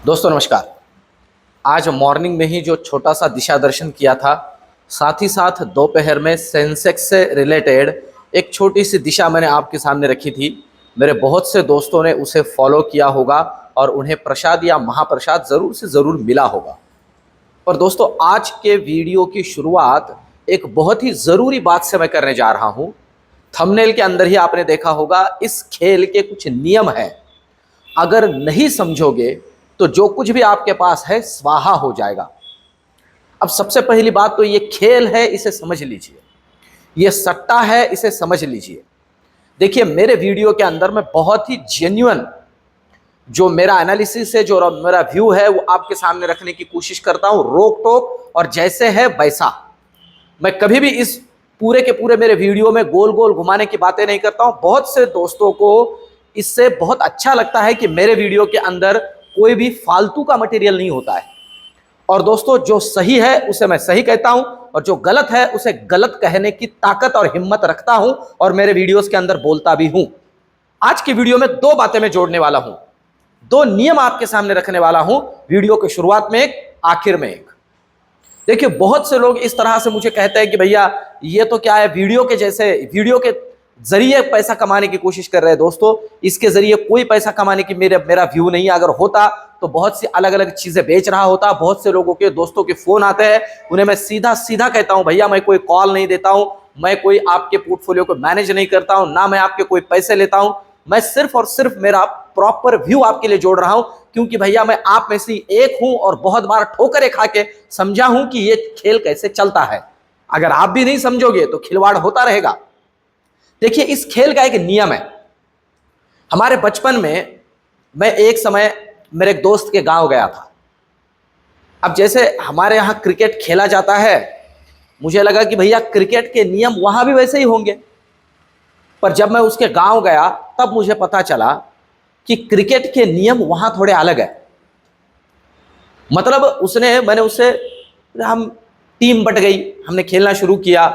दोस्तों नमस्कार। आज मॉर्निंग में ही जो छोटा सा दिशा दर्शन किया था, साथ ही साथ दोपहर में सेंसेक्स से रिलेटेड एक छोटी सी दिशा मैंने आपके सामने रखी थी। मेरे बहुत से दोस्तों ने उसे फॉलो किया होगा और उन्हें प्रसाद या महाप्रसाद ज़रूर से ज़रूर मिला होगा। पर दोस्तों, आज के वीडियो की शुरुआत एक बहुत ही ज़रूरी बात से मैं करने जा रहा हूँ। थंबनेल के अंदर ही आपने देखा होगा, इस खेल के कुछ नियम हैं। अगर नहीं समझोगे तो जो कुछ भी आपके पास है स्वाहा हो जाएगा। अब सबसे पहली बात तो ये खेल है, इसे समझ लीजिए। ये सट्टा है, इसे समझ लीजिए। देखिए, मेरे वीडियो के अंदर मैं बहुत ही जेन्युइन जो मेरा एनालिसिस है, जो मेरा व्यू है, वो आपके सामने रखने की कोशिश करता हूं, रोक टोक और जैसे है वैसा। मैं कभी भी इस पूरे के पूरे मेरे वीडियो में गोल गोल घुमाने की बातें नहीं करता हूं। बहुत से दोस्तों को इससे बहुत अच्छा लगता है कि मेरे वीडियो के अंदर कोई भी फालतू का मटेरियल नहीं होता है। और दोस्तों, जो सही है उसे मैं सही कहता हूं और जो गलत है उसे गलत कहने की ताकत और हिम्मत रखता हूं और मेरे वीडियोस के अंदर बोलता भी हूं। आज की वीडियो में दो बातें मैं जोड़ने वाला हूं, दो नियम आपके सामने रखने वाला हूं, वीडियो के शुरुआत में एक, आखिर में एक। देखिए, बहुत से लोग इस तरह से मुझे कहते हैं कि भैया ये तो क्या है, वीडियो के जैसे वीडियो के जरिए पैसा कमाने की कोशिश कर रहे हैं। दोस्तों, इसके जरिए कोई पैसा कमाने की मेरा व्यू नहीं है। अगर होता तो बहुत सी अलग अलग चीजें बेच रहा होता। बहुत से लोगों के दोस्तों के फोन आते हैं, उन्हें मैं सीधा सीधा कहता हूं, भैया मैं कोई कॉल नहीं देता हूं, मैं कोई आपके पोर्टफोलियो को मैनेज नहीं करता हूं, ना मैं आपके कोई पैसे लेता हूं। मैं सिर्फ और सिर्फ मेरा प्रॉपर व्यू आपके लिए जोड़ रहा हूं, क्योंकि भैया मैं आप में से एक हूं और बहुत बार ठोकरें खा के समझा हूं कि ये खेल कैसे चलता है। अगर आप भी नहीं समझोगे तो खिलवाड़ होता रहेगा। देखिए, इस खेल का एक नियम है। हमारे बचपन में मैं एक समय मेरे एक दोस्त के गांव गया था। अब जैसे हमारे यहां क्रिकेट खेला जाता है, मुझे लगा कि भैया क्रिकेट के नियम वहां भी वैसे ही होंगे। पर जब मैं उसके गांव गया तब मुझे पता चला कि क्रिकेट के नियम वहां थोड़े अलग है। मतलब मैंने उससे, हम टीम बट गई, हमने खेलना शुरू किया।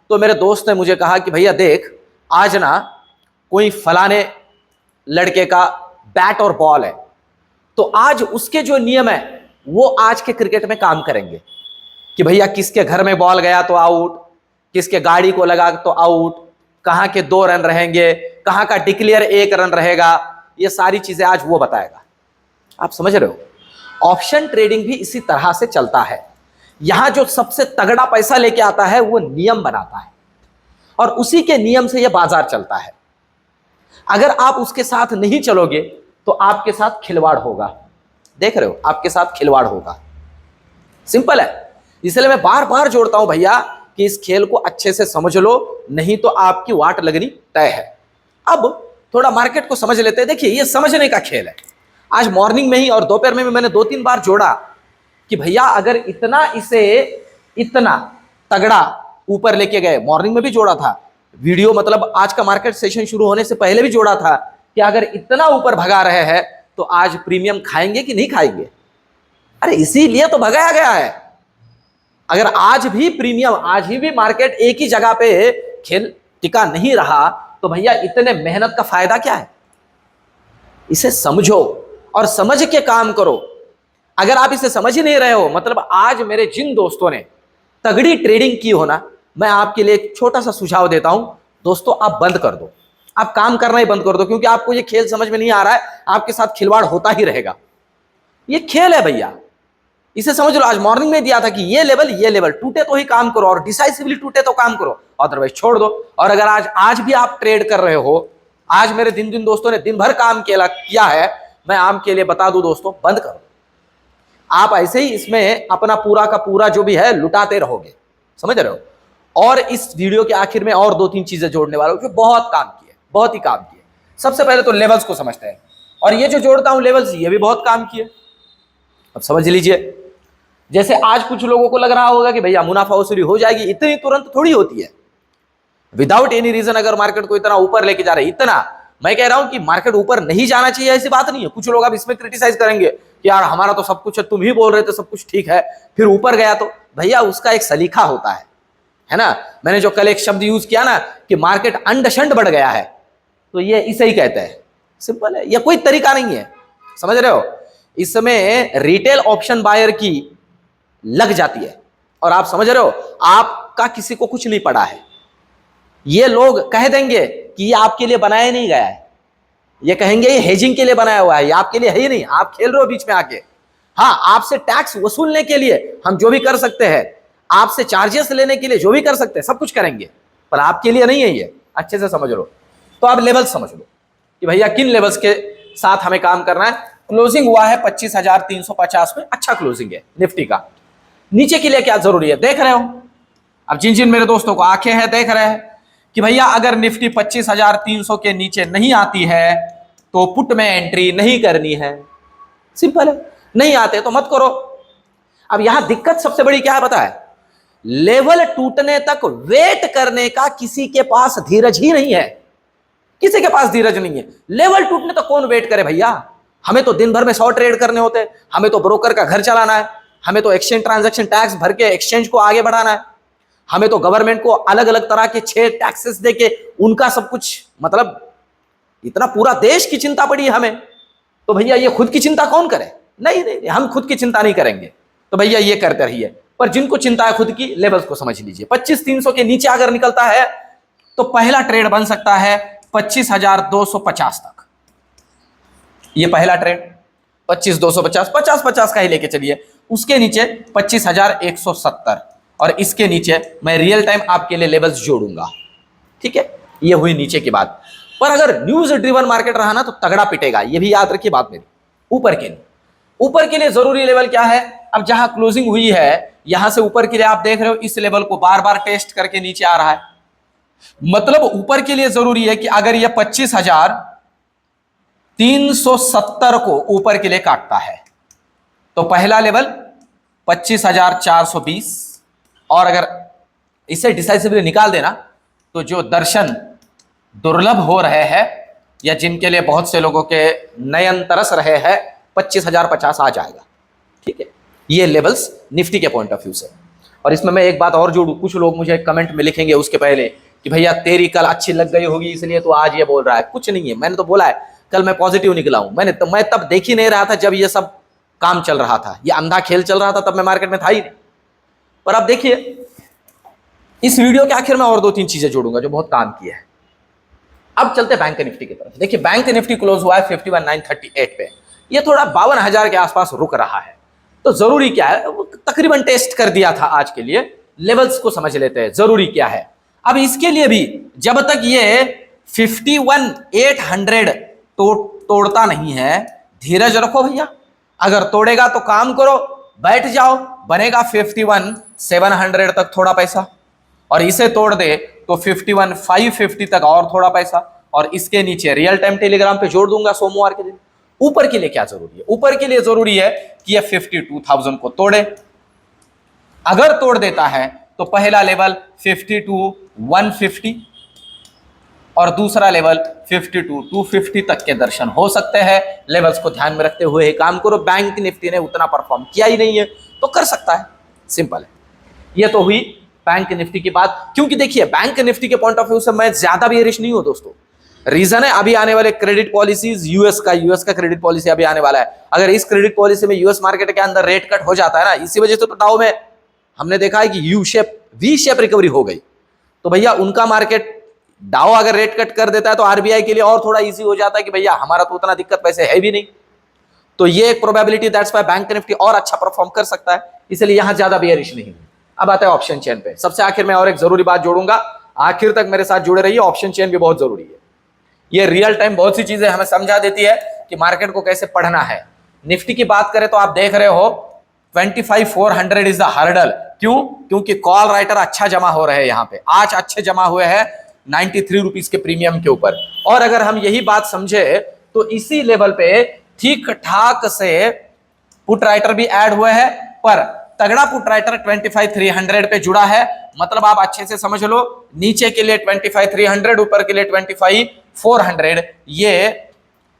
तो मेरे दोस्त ने मुझे कहा कि भैया देख, आज ना कोई फलाने लड़के का बैट और बॉल है, तो आज उसके जो नियम है वो आज के क्रिकेट में काम करेंगे। कि भैया किसके घर में बॉल गया तो आउट, किसके गाड़ी को लगा तो आउट, कहां के 2 रन रहेंगे, कहां का डिक्लेयर 1 रन रहेगा, ये सारी चीजें आज वो बताएगा। आप समझ रहे हो? ऑप्शन ट्रेडिंग भी इसी तरह से चलता है। यहां जो सबसे तगड़ा पैसा लेके आता है वो नियम बनाता है और उसी के नियम से यह बाजार चलता है। अगर आप उसके साथ नहीं चलोगे तो आपके साथ खिलवाड़ होगा। देख रहे हो, आपके साथ खिलवाड़ होगा। सिंपल है। इसलिए मैं बार बार जोड़ता हूं भैया कि इस खेल को अच्छे से समझ लो, नहीं तो आपकी वाट लगनी तय है। अब थोड़ा मार्केट को समझ लेते हैं। देखिए, ये समझने का खेल है। आज मॉर्निंग में ही और दोपहर में भी मैंने 2-3 बार जोड़ा कि भैया अगर इतना तगड़ा ऊपर लेके गए, मॉर्निंग में भी जोड़ा था वीडियो, मतलब आज का मार्केट सेशन शुरू होने से पहले भी जोड़ा था कि अगर इतना ऊपर भगा रहे हैं तो आज प्रीमियम खाएंगे कि नहीं खाएंगे। अरे इसीलिए तो भगाया गया है। अगर आज भी मार्केट एक ही जगह पे खेल टिका नहीं रहा तो भैया इतने मेहनत का फायदा क्या है? इसे समझो और समझ के काम करो। अगर आप इसे समझ ही नहीं रहे हो, मतलब आज मेरे जिन दोस्तों ने तगड़ी ट्रेडिंग की हो ना, मैं आपके लिए एक छोटा सा सुझाव देता हूं। दोस्तों, आप बंद कर दो, आप काम करना ही बंद कर दो, क्योंकि आपको ये खेल समझ में नहीं आ रहा है। आपके साथ खिलवाड़ होता ही रहेगा। ये खेल है भैया, इसे समझ लो। आज मॉर्निंग में दिया था कि ये लेवल टूटे तो ही काम करो और डिसाइसिवली टूटे तो काम करो, अदरवाइज छोड़ दो। और अगर आज भी आप ट्रेड कर रहे हो, आज मेरे जिन दोस्तों ने दिन भर काम किया है, मैं आपके लिए बता दूं दोस्तों, बंद करो। आप ऐसे ही इसमें अपना पूरा का पूरा जो भी है लुटाते रहोगे। समझ रहे हो? और इस वीडियो के आखिर में और 2-3 चीजें जोड़ने वाला हूं जो बहुत ही काम किए। सबसे पहले तो लेवल्स को समझते हैं, और ये जो जोड़ता हूं लेवल्स, ये भी बहुत काम किए। अब समझ लीजिए, जैसे आज कुछ लोगों को लग रहा होगा कि भैया मुनाफा वसूली हो जाएगी, इतनी तुरंत थोड़ी होती है। विदाउट एनी रीजन अगर मार्केट को इतना ऊपर लेके जा रहे, इतना, मैं कह रहा हूं कि मार्केट ऊपर नहीं जाना चाहिए, ऐसी बात नहीं है। कुछ लोग अब इसमें क्रिटिसाइज करेंगे कि यार हमारा तो सब कुछ है, तुम ही बोल रहे थे सब कुछ ठीक है, फिर ऊपर गया तो। भैया उसका एक सलीका होता है ना। मैंने जो कल एक शब्द यूज किया ना कि मार्केट अंडशंड बढ़ गया है, तो ये इसे ही कहते हैं। सिंपल है, यह कोई तरीका नहीं है। समझ रहे हो? इसमें रिटेल ऑप्शन बायर की लग जाती है। और आप समझ रहे हो, आपका किसी को कुछ नहीं पड़ा है। ये लोग कह देंगे कि ये आपके लिए बनाया नहीं गया है, ये कहेंगे ये हेजिंग के लिए बनाया हुआ है, ये आपके लिए है ही नहीं, आप खेल रहे हो बीच में आके। हाँ, आपसे टैक्स वसूलने के लिए हम जो भी कर सकते हैं, आपसे चार्जेस लेने के लिए जो भी कर सकते हैं, सब कुछ करेंगे, पर आपके लिए नहीं है ये। अच्छे से समझ लो। तो आप लेवल समझ लो कि भैया किन लेवल्स के साथ हमें काम करना है। क्लोजिंग हुआ है 25,350 में, अच्छा क्लोजिंग है निफ्टी का। नीचे के लिए क्या जरूरी है, देख रहे हो। अब जिन जिन मेरे दोस्तों को आंखें हैं, देख रहे हैं कि भैया अगर निफ्टी 25,300 के नीचे नहीं आती है तो पुट में एंट्री नहीं करनी है। सिंपल है, नहीं आते तो मत करो। अब यहां दिक्कत सबसे बड़ी क्या है पता है, लेवल टूटने तक वेट करने का किसी के पास धीरज ही नहीं है। किसी के पास धीरज नहीं है। लेवल टूटने तक कौन वेट करे भैया। हमें तो दिन भर में 100 ट्रेड करने होते हैं, हमें तो ब्रोकर का घर चलाना है, हमें तो एक्सचेंज ट्रांजैक्शन टैक्स भर के एक्सचेंज को आगे बढ़ाना है, हमें तो गवर्नमेंट को अलग अलग तरह के 6 टैक्सेस देके उनका सब कुछ, मतलब इतना पूरा देश की चिंता पड़ी है हमें। तो भैया ये खुद की चिंता कौन करे। नहीं नहीं, नहीं, हम खुद की चिंता नहीं करेंगे। तो भैया ये करते रहिए, पर जिनको चिंता है खुद की, लेवल्स को समझ लीजिए। 25,300 के नीचे अगर निकलता है तो पहला ट्रेड बन सकता है 25,250 तक। ये पहला ट्रेड 25,250, 50-50 का ही लेके चलिए। उसके नीचे 25,170 और इसके नीचे मैं रियल टाइम आपके लिए लेवल्स जोड़ूंगा। ठीक है, ये हुई नीचे की बात। पर अगर न्यूज ड्रिवन मार्केट रहा ना तो तगड़ा पिटेगा, ये भी याद रखिए बात मेरी। ऊपर के लिए, ऊपर के लिए जरूरी लेवल क्या है। अब जहां क्लोजिंग हुई है यहां से ऊपर के लिए आप देख रहे हो, इस लेवल को बार बार टेस्ट करके नीचे आ रहा है। मतलब ऊपर के लिए जरूरी है कि अगर यह 25,370 को ऊपर के लिए काटता है तो पहला लेवल 25,420, और अगर इसे डिसाइसिवली निकाल देना तो जो दर्शन दुर्लभ हो रहे हैं या जिनके लिए बहुत से लोगों के नयन तरस रहे हैं, 25,050 आ जाएगा। ठीक है, ये लेवल्स निफ्टी के पॉइंट ऑफ व्यू से। और इसमें मैं एक बात और जोड़ू, कुछ लोग मुझे कमेंट में लिखेंगे उसके पहले कि भैया तेरी कल अच्छी लग गई होगी इसलिए तो आज ये बोल रहा है। कुछ नहीं है, मैंने तो बोला है कल मैं पॉजिटिव निकला हूं। मैं तब देख ही नहीं रहा था जब ये सब काम चल रहा था, ये अंधा खेल चल रहा था, तब मैं मार्केट में था ही नहीं। पर अब देखिए इस वीडियो के आखिर में और 2-3 चीजें जोड़ूंगा जो बहुत काम की है। अब चलते बैंक निफ्टी की तरफ। देखिए बैंक निफ्टी क्लोज हुआ है 51,938 पे, ये थोड़ा 52,000 के आसपास रुक रहा है। तो जरूरी क्या है, तकरीबन टेस्ट कर दिया था आज के लिए, लेवल्स को समझ लेते हैं जरूरी क्या है। अब इसके लिए भी जब तक ये 51,800 तोड़ता नहीं है, धीरज रखो भैया। अगर तोड़ेगा तो काम करो, बैठ जाओ, बनेगा 51,700 तक थोड़ा पैसा, और इसे तोड़ दे तो 51,550 तक और थोड़ा पैसा, और इसके नीचे रियल टाइम टेलीग्राम पे जोड़ दूंगा सोमवार के दिन। ऊपर के लिए क्या जरूरी है, ऊपर के लिए जरूरी है कि यह 52,000 को तोड़े। अगर तोड़ देता है तो पहला लेवल 52,150 और दूसरा लेवल 52,250 तक के दर्शन हो सकते हैं। लेवल्स को ध्यान में रखते हुए काम करो। बैंक निफ्टी ने उतना परफॉर्म किया ही नहीं है तो कर सकता है, सिंपल है। ये तो हुई बैंक निफ्टी की बात। क्योंकि देखिए बैंक निफ्टी के पॉइंट ऑफ व्यू से मैं ज्यादा बेयरिश नहीं हूं दोस्तों। रीजन है अभी आने वाले क्रेडिट पॉलिसीज, यूएस का क्रेडिट पॉलिसी अभी आने वाला है। अगर इस क्रेडिट पॉलिसी में यूएस मार्केट के अंदर रेट कट हो जाता है ना, इसी वजह से तो डाउ में हमने देखा है कि वी शेप रिकवरी हो गई। तो भैया उनका मार्केट डाउ अगर रेट कट कर देता है तो आरबीआई के लिए और थोड़ा इजी हो जाता है कि भैया हमारा तो उतना दिक्कत वैसे है भी नहीं। तो ये एक probability, that's why bank Nifty और अच्छा परफॉर्म कर सकता है, इसलिए यहां ज्यादा बेयरिश नहीं है। अब आता है ऑप्शन चेन पे। सबसे आखिर में और एक जरूरी बात जोड़ूंगा, आखिर तक मेरे साथ जुड़े रहिए। ऑप्शन चेन भी बहुत जरूरी है। ये रियल टाइम बहुत सी चीजें हमें समझा देती है कि मार्केट को कैसे पढ़ना है। निफ्टी की बात करें तो आप देख रहे हो 25,400 इज द हर्डल। क्यों? क्योंकि कॉल राइटर अच्छा जमा हो रहे हैं यहाँ पे, आज अच्छे जमा हुए हैं 93 रुपीज के प्रीमियम के ऊपर। और अगर हम यही बात समझे तो इसी लेवल पे ठीक ठाक से पुट राइटर भी ऐड हुए हैं, पर तगड़ा पुट राइटर 25,300 पे जुड़ा है। मतलब आप अच्छे से समझ लो, नीचे के लिए 25,300, ऊपर के लिए 25,400। ये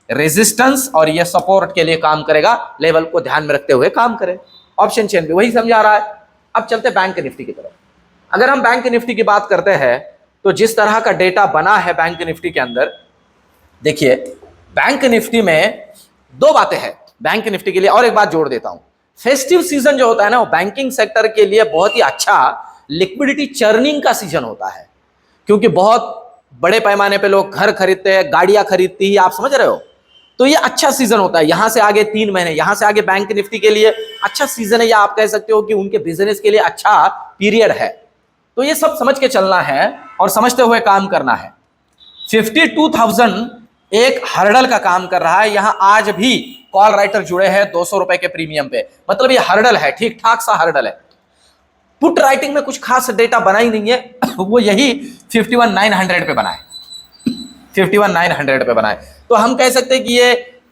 रेजिस्टेंस और ये सपोर्ट के लिए काम करेगा। लेवल को ध्यान में रखते हुए काम करें। ऑप्शन चेन भी वही समझा रहा है। अब चलते बैंक निफ्टी की तरफ। अगर हम बैंक निफ्टी की बात करते हैं तो जिस तरह का डेटा बना है बैंक निफ्टी के अंदर, देखिए बैंक निफ्टी में 2 बातें हैं। बैंक निफ्टी के लिए और एक बात जोड़ देता हूं, फेस्टिव सीजन जो होता है ना, वो बैंकिंग सेक्टर के लिए बहुत ही अच्छा लिक्विडिटी चर्निंग का सीजन होता है, क्योंकि बहुत बड़े पैमाने पे लोग घर खरीदते हैं, गाड़ियां खरीदती ही, आप समझ रहे हो। तो ये अच्छा सीजन होता है। यहां से आगे 3 महीने, यहां से आगे बैंक निफ्टी के लिए अच्छा सीजन है, या आप कह सकते हो कि उनके बिजनेस के लिए अच्छा पीरियड है। तो ये सब समझ के चलना है और समझते हुए काम करना है। 52,000 एक हर्डल का काम कर रहा है। यहां आज भी कॉल राइटर जुड़े हैं 200 रुपए के प्रीमियम पे, मतलब ये हर्डल है, ठीक ठाक सा हर्डल है। पुट राइटिंग में कुछ खास डेटा बना ही नहीं है, वो यही 51,900 पे बनाए, 51,900 पे बनाए। तो हम कह सकते हैं कि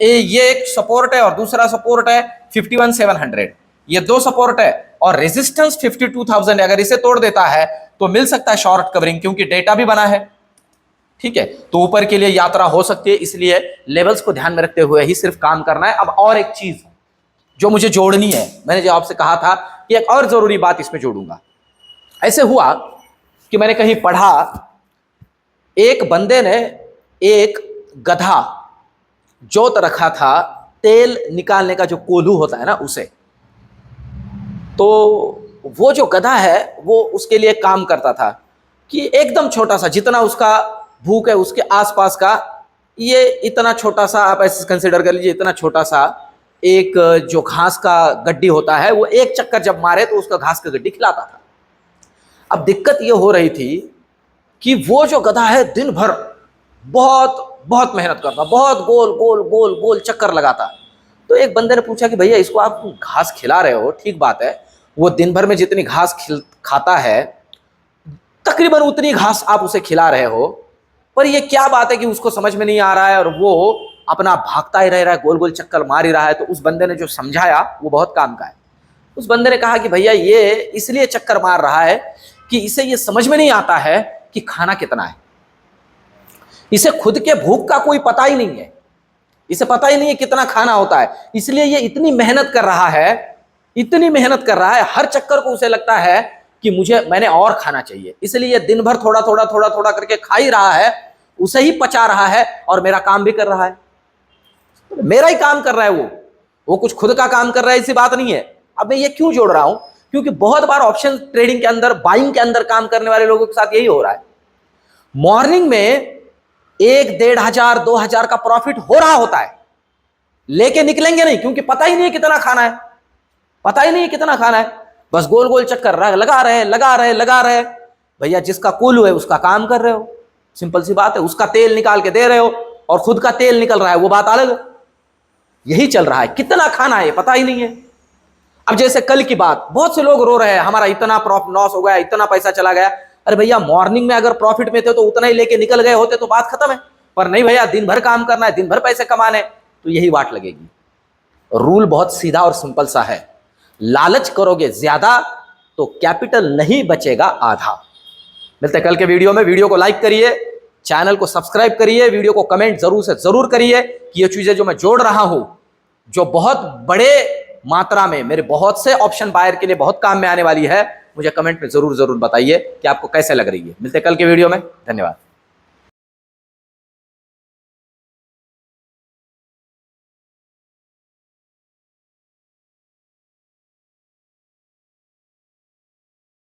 ये एक सपोर्ट है और दूसरा सपोर्ट है 51,700। ये दो सपोर्ट है और रेजिस्टेंस 52,000। अगर इसे तोड़ देता है तो मिल सकता है शॉर्ट कवरिंग, क्योंकि डेटा भी बना है, ठीक है। तो ऊपर के लिए यात्रा हो सकती है, इसलिए लेवल्स को ध्यान में रखते हुए ही सिर्फ काम करना है। अब और एक चीज जो मुझे जोड़नी है, मैंने जो आपसे कहा था कि एक और जरूरी बात इसमें जोड़ूंगा। ऐसे हुआ कि मैंने कहीं पढ़ा, एक बंदे ने एक गधा जोत रखा था तेल निकालने का, जो कोल्हू होता है ना उसे। तो वो जो गधा है वो उसके लिए काम करता था कि एकदम छोटा सा, जितना उसका भूख है उसके आसपास का, ये इतना छोटा सा, आप ऐसे कंसिडर कर लीजिए, इतना छोटा सा एक जो घास का गड्डी होता है, वो एक चक्कर जब मारे तो उसका घास का गड्डी खिलाता था। अब दिक्कत ये हो रही थी कि वो जो गधा है दिन भर बहुत बहुत मेहनत करता, बहुत गोल गोल गोल गोल चक्कर लगाता। तो एक बंदे ने पूछा कि भैया इसको आप घास खिला रहे हो, ठीक बात है, वो दिन भर में जितनी घास खाता है तकरीबन उतनी घास आप उसे खिला रहे हो, पर ये क्या बात है कि उसको समझ में नहीं आ रहा है और वो अपना भागता ही रह रहा है, गोल गोल चक्कर मार ही रहा है। तो उस बंदे ने जो समझाया वो बहुत काम का है। उस बंदे ने कहा कि भैया ये इसलिए चक्कर मार रहा है कि इसे ये समझ में नहीं आता है कि खाना कितना है, इसे खुद के भूख का कोई पता ही नहीं है, इसे पता ही नहीं है कितना खाना होता है, इसलिए ये इतनी मेहनत कर रहा है, इतनी मेहनत कर रहा है, हर चक्कर को उसे लगता है कि मैंने और खाना चाहिए, इसलिए दिन भर थोड़ा थोड़ा थोड़ा थोड़ा करके खा ही रहा है, उसे ही पचा रहा है और मेरा काम भी कर रहा है, मेरा ही काम कर रहा है, वो कुछ खुद का काम कर रहा है, ऐसी बात नहीं है। अब मैं ये क्यों जोड़ रहा हूं, क्योंकि बहुत बार ऑप्शन ट्रेडिंग के अंदर, बाइंग के अंदर काम करने वाले लोगों के साथ यही हो रहा है। मॉर्निंग में 1,500 2,000 का प्रॉफिट हो रहा होता है, लेके निकलेंगे नहीं, क्योंकि पता ही नहीं है कितना खाना है, पता ही नहीं है कितना खाना है, बस गोल गोल चक्कर लगा रहे। भैया जिसका कोल्हू है उसका काम कर रहे हो, सिंपल सी बात है, उसका तेल निकाल के दे रहे हो और खुद का तेल निकल रहा है, वो बात अलग है। यही चल रहा है, कितना खाना है पता ही नहीं है। अब जैसे कल की बात, बहुत से लोग रो रहे हैं हमारा इतना प्रॉफिट लॉस हो गया, इतना पैसा चला गया। अरे भैया मॉर्निंग में अगर प्रॉफिट में थे तो उतना ही लेके निकल गए होते तो बात खत्म है, पर नहीं भैया, दिन भर काम करना है, दिन भर पैसे कमाने, तो यही वाट लगेगी। रूल बहुत सीधा और सिंपल सा है, लालच करोगे ज्यादा तो कैपिटल नहीं बचेगा आधा। मिलते हैं कल के वीडियो में। वीडियो को लाइक करिए, चैनल को सब्सक्राइब करिए, वीडियो को कमेंट जरूर से जरूर करिए कि ये चीजें जो मैं जोड़ रहा हूं, जो बहुत बड़े मात्रा में मेरे बहुत से ऑप्शन बायर के लिए बहुत काम में आने वाली है, मुझे कमेंट में जरूर जरूर बताइए कि आपको कैसे लग रही है। मिलते हैं कल के वीडियो में, धन्यवाद।